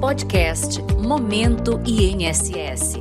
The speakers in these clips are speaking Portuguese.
Podcast Momento INSS.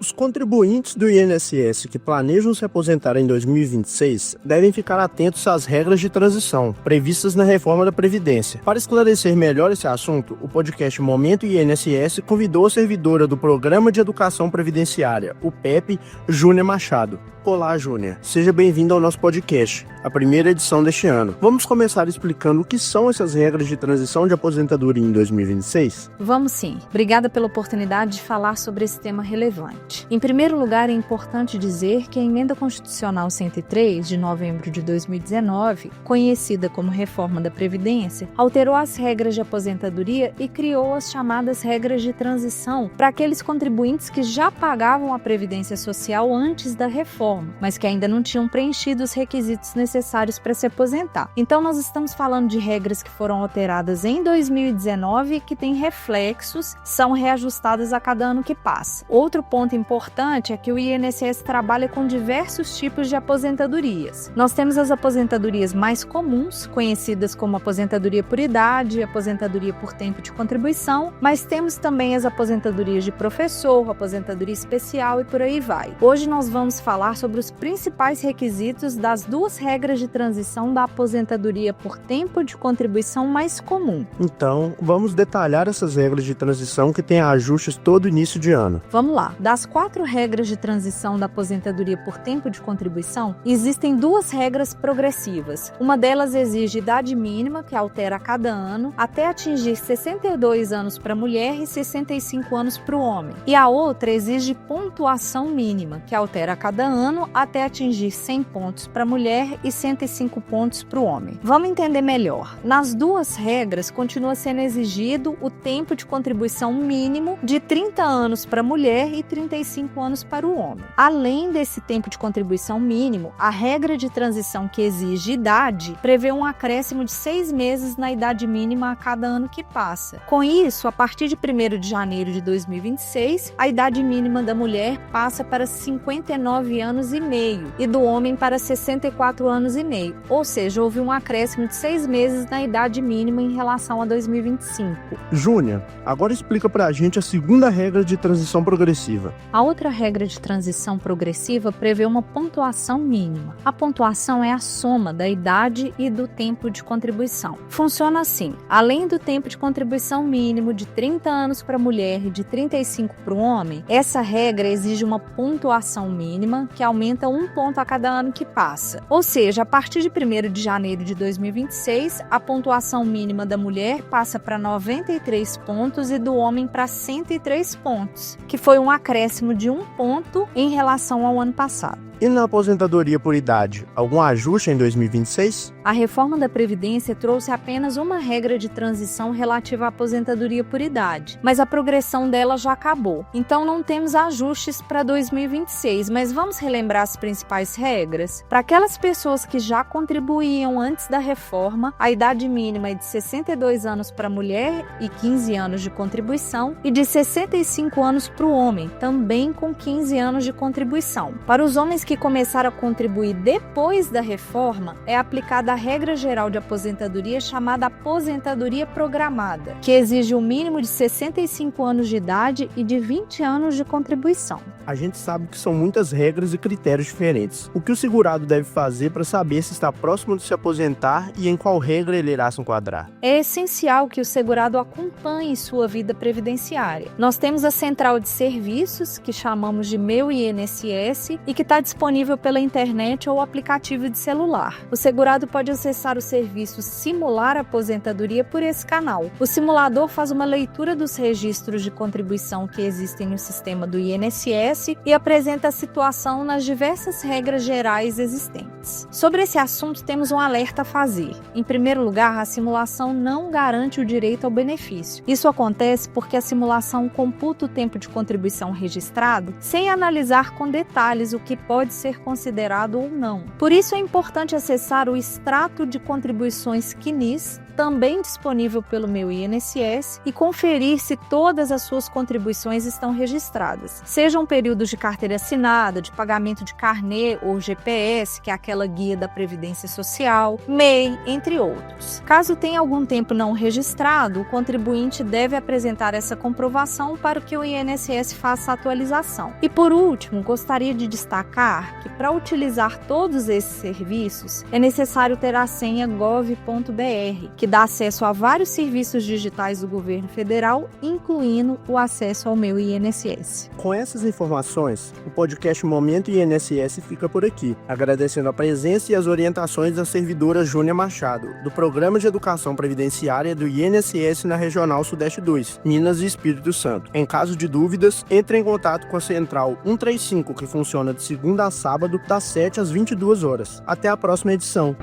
Os contribuintes do INSS que planejam se aposentar em 2026 devem ficar atentos às regras de transição previstas na reforma da Previdência. Para esclarecer melhor esse assunto, o podcast Momento INSS convidou a servidora do Programa de Educação Previdenciária, o PEP, Júnia Machado. Olá, Júnia. Seja bem-vinda ao nosso podcast, a primeira edição deste ano. Vamos começar explicando o que são essas regras de transição de aposentadoria em 2026? Vamos sim. Obrigada pela oportunidade de falar sobre esse tema relevante. Em primeiro lugar, é importante dizer que a Emenda Constitucional 103, de novembro de 2019, conhecida como Reforma da Previdência, alterou as regras de aposentadoria e criou as chamadas regras de transição para aqueles contribuintes que já pagavam a Previdência Social antes da reforma, mas que ainda não tinham preenchido os requisitos necessários para se aposentar. Então, nós estamos falando de regras que foram alteradas em 2019 e que têm reflexos, são reajustadas a cada ano que passa. Outro ponto importante é que o INSS trabalha com diversos tipos de aposentadorias. Nós temos as aposentadorias mais comuns, conhecidas como aposentadoria por idade, aposentadoria por tempo de contribuição, mas temos também as aposentadorias de professor, aposentadoria especial e por aí vai. Hoje nós vamos falar sobre os principais requisitos das duas regras de transição da aposentadoria por tempo de contribuição mais comum. Então, vamos detalhar essas regras de transição que têm ajustes todo início de ano. Vamos lá. Das 4 regras de transição da aposentadoria por tempo de contribuição, existem 2 regras progressivas. Uma delas exige idade mínima, que altera a cada ano, até atingir 62 anos para a mulher e 65 anos para o homem. E a outra exige pontuação mínima, que altera a cada ano até atingir 100 pontos para a mulher e 105 pontos para o homem. Vamos entender melhor. Nas 2 regras, continua sendo exigido o tempo de contribuição mínimo de 30 anos para a mulher e 35 anos para o homem. Além desse tempo de contribuição mínimo, a regra de transição que exige idade prevê um acréscimo de 6 meses na idade mínima a cada ano que passa. Com isso, a partir de 1º de janeiro de 2026, a idade mínima da mulher passa para 59 anos e meio e do homem para 64 anos e meio, ou seja, houve um acréscimo de 6 meses na idade mínima em relação a 2025. Júnia, agora explica pra gente a segunda regra de transição progressiva. A outra regra de transição progressiva prevê uma pontuação mínima. A pontuação é a soma da idade e do tempo de contribuição. Funciona assim: além do tempo de contribuição mínimo de 30 anos para a mulher e de 35 para o homem, essa regra exige uma pontuação mínima que aumenta 1 ponto a cada ano que passa. Ou seja, a partir de 1º de janeiro de 2026, a pontuação mínima da mulher passa para 93 pontos e do homem para 103 pontos, que foi um acréscimo de 1 ponto em relação ao ano passado. E na aposentadoria por idade, algum ajuste em 2026? A reforma da Previdência trouxe apenas uma regra de transição relativa à aposentadoria por idade, mas a progressão dela já acabou. Então não temos ajustes para 2026, mas vamos relembrar as principais regras? Para aquelas pessoas que já contribuíam antes da reforma, a idade mínima é de 62 anos para a mulher e 15 anos de contribuição, e de 65 anos para o homem, também com 15 anos de contribuição. Para os homens que começaram a contribuir depois da reforma, é aplicada a regra geral de aposentadoria chamada aposentadoria programada, que exige um mínimo de 65 anos de idade e de 20 anos de contribuição. A gente sabe que são muitas regras e critérios diferentes. O que o segurado deve fazer para saber se está próximo de se aposentar e em qual regra ele irá se enquadrar? É essencial que o segurado acompanhe sua vida previdenciária. Nós temos a central de serviços, que chamamos de Meu INSS, e que está disponível pela internet ou aplicativo de celular. O segurado pode acessar o serviço Simular Aposentadoria por esse canal. O simulador faz uma leitura dos registros de contribuição que existem no sistema do INSS e apresenta a situação nas diversas regras gerais existentes. Sobre esse assunto, temos um alerta a fazer. Em primeiro lugar, a simulação não garante o direito ao benefício. Isso acontece porque a simulação computa o tempo de contribuição registrado sem analisar com detalhes o que pode ser considerado ou não. Por isso é importante acessar o extrato de contribuições CNIS, também disponível pelo Meu INSS, e conferir se todas as suas contribuições estão registradas, sejam períodos de carteira assinada, de pagamento de carnê ou GPS, que é aquela guia da Previdência Social, MEI, entre outros. Caso tenha algum tempo não registrado, o contribuinte deve apresentar essa comprovação para que o INSS faça a atualização. E por último, gostaria de destacar que para utilizar todos esses serviços é necessário ter a senha gov.br, que dá acesso a vários serviços digitais do governo federal, incluindo o acesso ao meu INSS. Com essas informações, o podcast Momento INSS fica por aqui, agradecendo a presença e as orientações da servidora Júnia Machado, do Programa de Educação Previdenciária do INSS na Regional Sudeste 2, Minas e Espírito Santo. Em caso de dúvidas, entre em contato com a Central 135, que funciona de segunda a sábado, das 7 às 22 horas. Até a próxima edição.